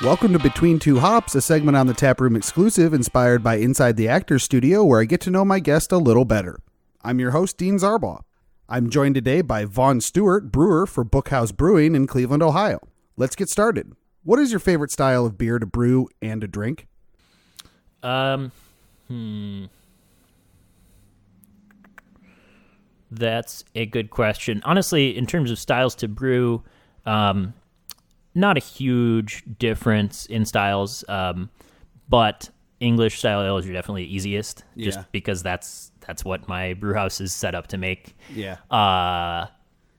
Welcome to Between Two Hops, a segment on the Taproom exclusive inspired by Inside the Actors Studio, where I get to know my guest a little better. I'm your host, Dean Zarbaugh. I'm joined today by Vaughn Stewart, brewer for Bookhouse Brewing in Cleveland, Ohio. Let's get started. What is your favorite style of beer to brew and to drink? That's a good question. Honestly, in terms of styles to brew, not a huge difference in styles, but English style ales are definitely the easiest, just because that's what my brew house is set up to make. Yeah.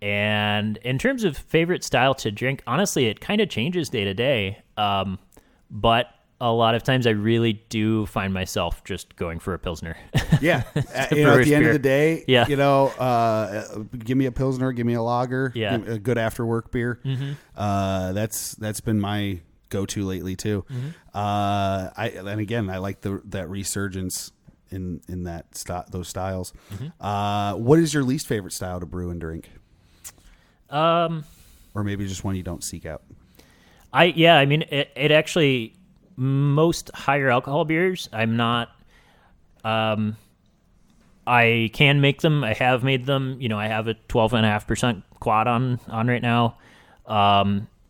And in terms of favorite style to drink, honestly, it kind of changes day to day. But a lot of times I really do find myself just going for a Pilsner. Yeah. At the end of the day, give me a Pilsner, give me a lager, a good after work beer. Mm-hmm. That's been my go-to lately too. Mm-hmm. And again, I like that resurgence in those styles. Mm-hmm. What is your least favorite style to brew and drink? Or maybe just one you don't seek out. It actually, most higher alcohol beers, I'm not, I can make them. I have made them. I have a 12.5% quad on right now.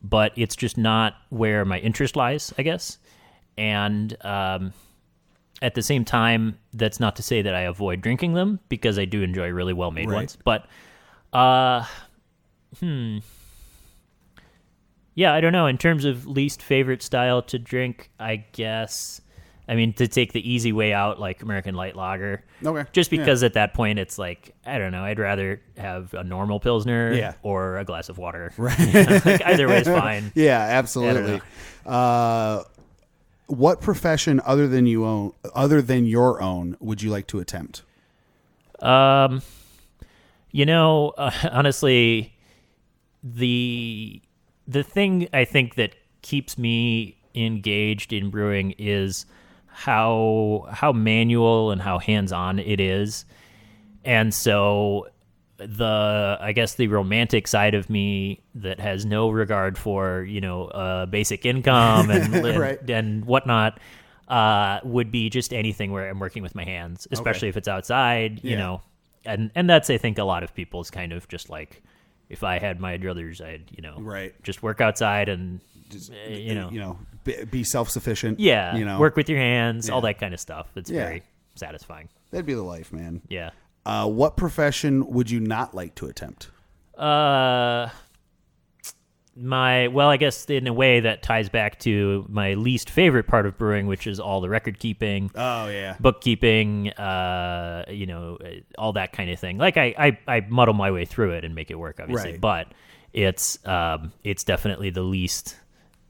But it's just not where my interest lies, I guess. And, at the same time, that's not to say that I avoid drinking them, because I do enjoy really well-made ones. But, yeah, I don't know. In terms of least favorite style to drink, I guess, to take the easy way out, like American Light Lager. Okay. Just because at that point it's like, I don't know, I'd rather have a normal Pilsner or a glass of water. Right. Like either way is fine. Yeah, absolutely. What profession other than your own would you like to attempt? Honestly, the thing I think that keeps me engaged in brewing is how manual and how hands-on it is. And so the romantic side of me that has no regard for, basic income and and whatnot, would be just anything where I'm working with my hands, especially if it's outside, and that's, I think, a lot of people's kind of just like, if I had my druthers, I'd, just work outside and, just, be self-sufficient. Yeah. Work with your hands, all that kind of stuff. It's very satisfying. That'd be the life, man. Yeah. What profession would you not like to attempt? I guess in a way that ties back to my least favorite part of brewing, which is all the record keeping. Oh yeah. Bookkeeping, all that kind of thing. Like I muddle my way through it and make it work, obviously, but it's definitely the least,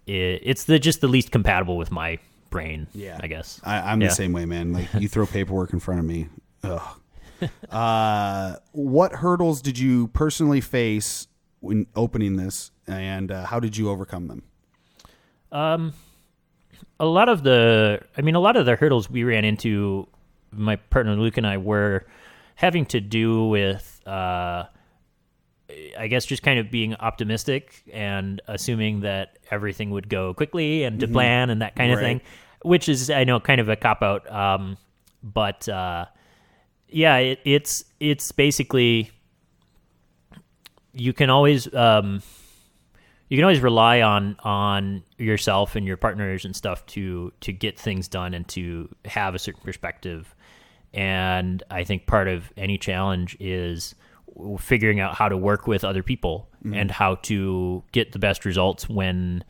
it's just the least compatible with my brain. Yeah. I guess. I'm the same way, man. Like, you throw paperwork in front of me. Ugh. What hurdles did you personally face when opening this, and how did you overcome them? A lot of the hurdles we ran into, my partner Luke and I, were having to do with, I guess, just kind of being optimistic and assuming that everything would go quickly and to plan and that kind of thing, which is, I know, kind of a cop-out, but it's basically, you can always rely on yourself and your partners and stuff to get things done and to have a certain perspective. And I think part of any challenge is figuring out how to work with other people and how to get the best results when,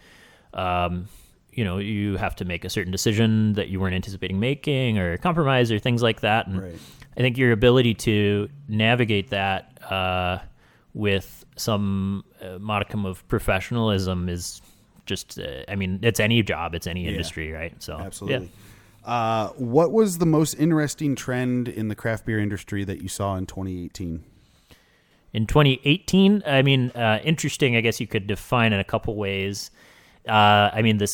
you have to make a certain decision that you weren't anticipating making, or compromise, or things like that. And I think your ability to navigate that with some modicum of professionalism is just, it's any job, it's any industry, right? So absolutely. Yeah. What was the most interesting trend in the craft beer industry that you saw in 2018? In 2018, interesting, I guess you could define in a couple ways. The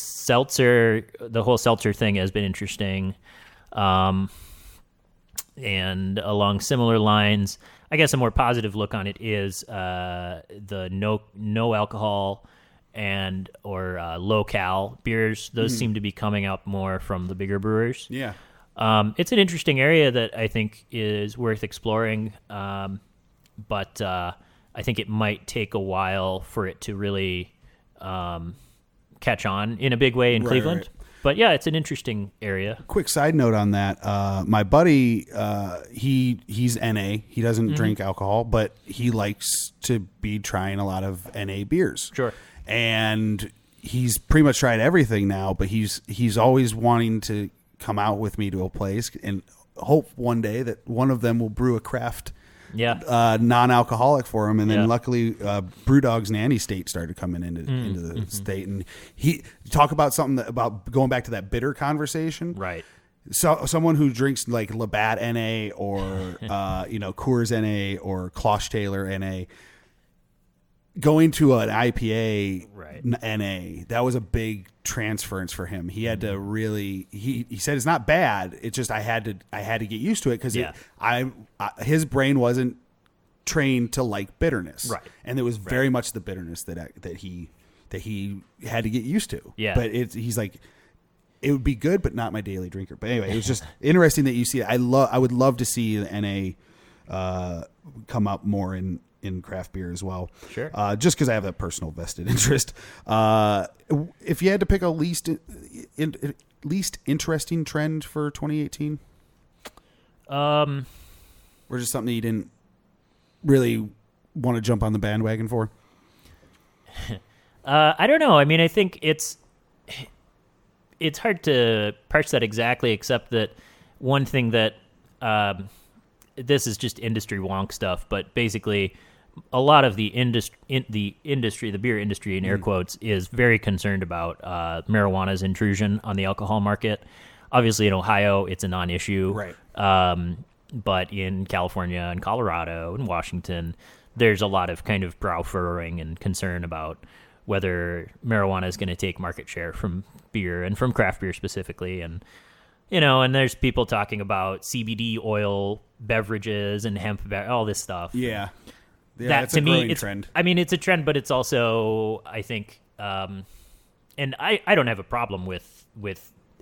whole seltzer thing has been interesting. And along similar lines, I guess a more positive look on it is the no alcohol and or low-cal beers. Those seem to be coming up more from the bigger brewers. Yeah. It's an interesting area that I think is worth exploring, but I think it might take a while for it to really catch on in a big way in Cleveland. Right. But yeah, it's an interesting area. Quick side note on that. My buddy, he's NA. He doesn't drink alcohol, but he likes to be trying a lot of NA beers. Sure. And he's pretty much tried everything now, but he's always wanting to come out with me to a place and hope one day that one of them will brew a craft non-alcoholic for him. And then luckily Brewdog's Nanny State started coming into the state, and he talk about something about going back to that bitter conversation. Right. So someone who drinks like Labatt NA or Coors NA or Klosch Taylor NA, going to an IPA NA, that was a big transference for him. He had to really. He said it's not bad. It's just I had to get used to it because his brain wasn't trained to like bitterness, right? And it was very much the bitterness that he had to get used to. Yeah, but he's like, it would be good, but not my daily drinker. But anyway, it was just interesting that you see it. I would love to see the NA come up more in craft beer as well. Sure. Just because I have that personal vested interest. If you had to pick a least interesting trend for 2018, or just something you didn't really want to jump on the bandwagon for? I don't know. I mean, I think it's hard to parse that exactly, except that one thing that this is just industry wonk stuff, but basically a lot of the beer industry in air quotes is very concerned about marijuana's intrusion on the alcohol market. Obviously in Ohio, it's a non-issue. Right. But in California and Colorado and Washington, there's a lot of kind of brow furrowing and concern about whether marijuana is going to take market share from beer and from craft beer specifically. And, and there's people talking about CBD oil beverages and hemp, all this stuff. Yeah. That to me, it's trend. I mean, it's a trend, but it's also, I think, and I don't have a problem with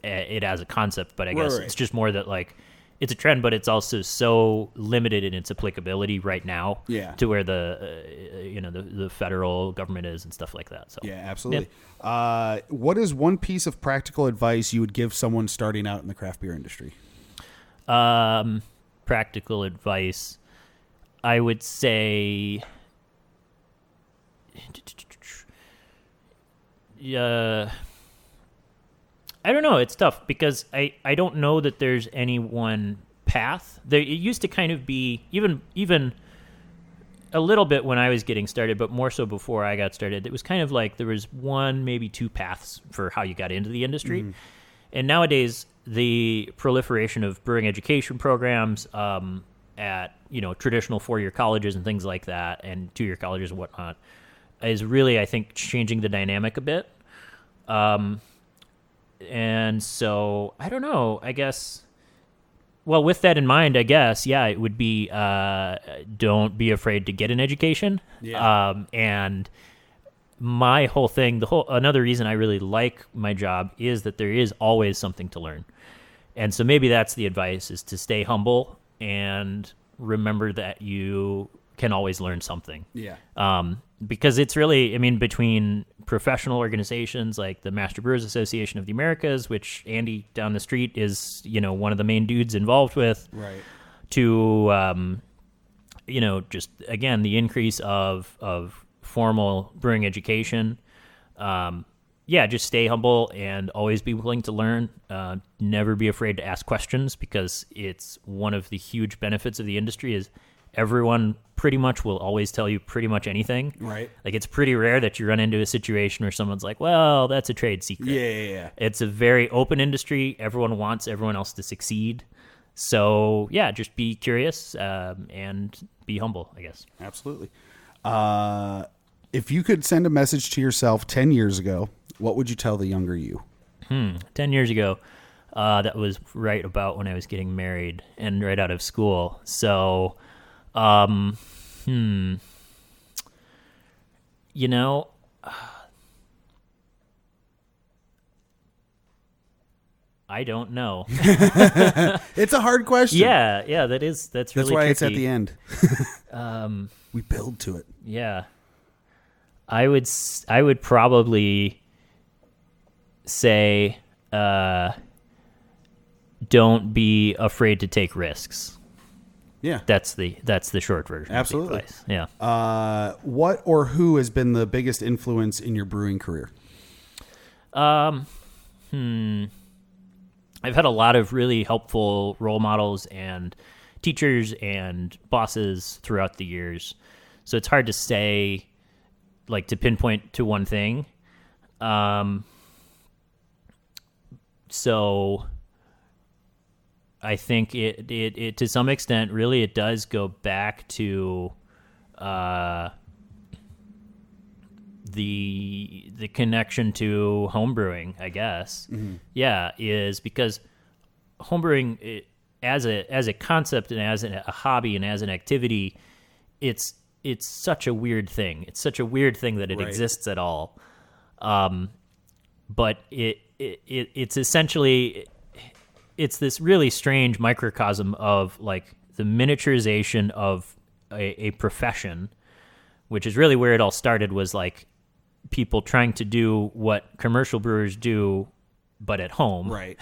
it as a concept, but I guess it's just more that like it's a trend, but it's also so limited in its applicability right now to where the federal government is and stuff like that. So yeah, absolutely. Yeah. What is one piece of practical advice you would give someone starting out in the craft beer industry? Practical advice, I would say, I don't know. It's tough because I don't know that there's any one path. It used to kind of be even a little bit when I was getting started, but more so before I got started. It was kind of like there was one, maybe two paths for how you got into the industry. Mm. And nowadays, the proliferation of brewing education programs at traditional 4-year colleges and things like that, and 2-year colleges and whatnot, is really, I think, changing the dynamic a bit. And so, I don't know, I guess, well, with that in mind, I guess, it would be don't be afraid to get an education. Yeah. And my whole thing, another reason I really like my job is that there is always something to learn. And so maybe that's the advice, is to stay humble and remember that you can always learn something. Yeah. Because it's really, between professional organizations like the Master Brewers Association of the Americas, which Andy down the street is, one of the main dudes involved with, right, to, just, again, the increase of formal brewing education. Just stay humble and always be willing to learn. Never be afraid to ask questions, because it's one of the huge benefits of the industry is everyone pretty much will always tell you pretty much anything. Right. Like, it's pretty rare that you run into a situation where someone's like, well, that's a trade secret. Yeah. It's a very open industry. Everyone wants everyone else to succeed. So, just be curious and be humble, I guess. Absolutely. If you could send a message to yourself 10 years ago, what would you tell the younger you? 10 years ago, that was right about when I was getting married and right out of school. So, I don't know. It's a hard question. Yeah, that's really why tricky. it's at the end. We build to it. Yeah. I would probably say don't be afraid to take risks. Yeah. That's the short version. Absolutely. Of the advice. Yeah. What or who has been the biggest influence in your brewing career? I've had a lot of really helpful role models and teachers and bosses throughout the years. So it's hard to say, like, to pinpoint to one thing. So I think it to some extent, really, it does go back to the connection to homebrewing, I guess. Mm-hmm. Yeah, is because homebrewing as a concept and as a hobby and as an activity, it's such a weird thing. It's such a weird thing that it exists at all. But it's essentially it's this really strange microcosm of like the miniaturization of a profession, which is really where it all started, was like people trying to do what commercial brewers do, but at home. Right.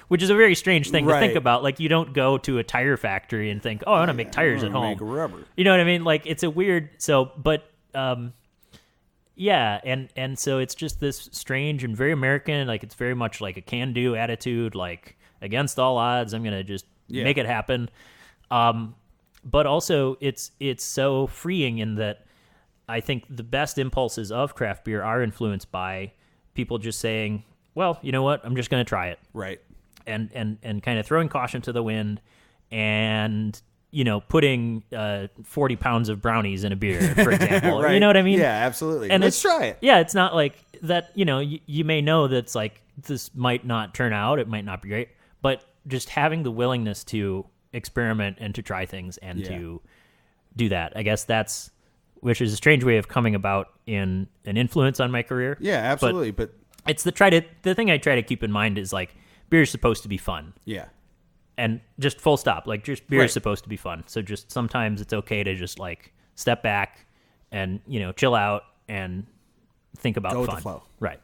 Which is a very strange thing to think about. Like, you don't go to a tire factory and think, oh, I want to make tires at home. Make rubber. You know what I mean? Like, it's a weird, yeah, and so it's just this strange and very American, like it's very much like a can-do attitude, like against all odds, I'm gonna just make it happen. But also it's so freeing in that I think the best impulses of craft beer are influenced by people just saying, well, you know what, I'm just gonna try it. Right. And kind of throwing caution to the wind and, you know, putting 40 pounds of brownies in a beer, for example. Right. You know what I mean? Yeah, absolutely. And let's try it. Yeah, it's not like that, you know, you may know that's like, this might not turn out, it might not be great, but just having the willingness to experiment and to try things and to do that, I guess which is a strange way of coming about in an influence on my career. Yeah, absolutely. But it's the thing I try to keep in mind is like, beer is supposed to be fun. Yeah. And just full stop. Like, just beer is supposed to be fun. So just sometimes it's okay to just like step back and, you know, chill out and think about Go with fun. the flow. Right.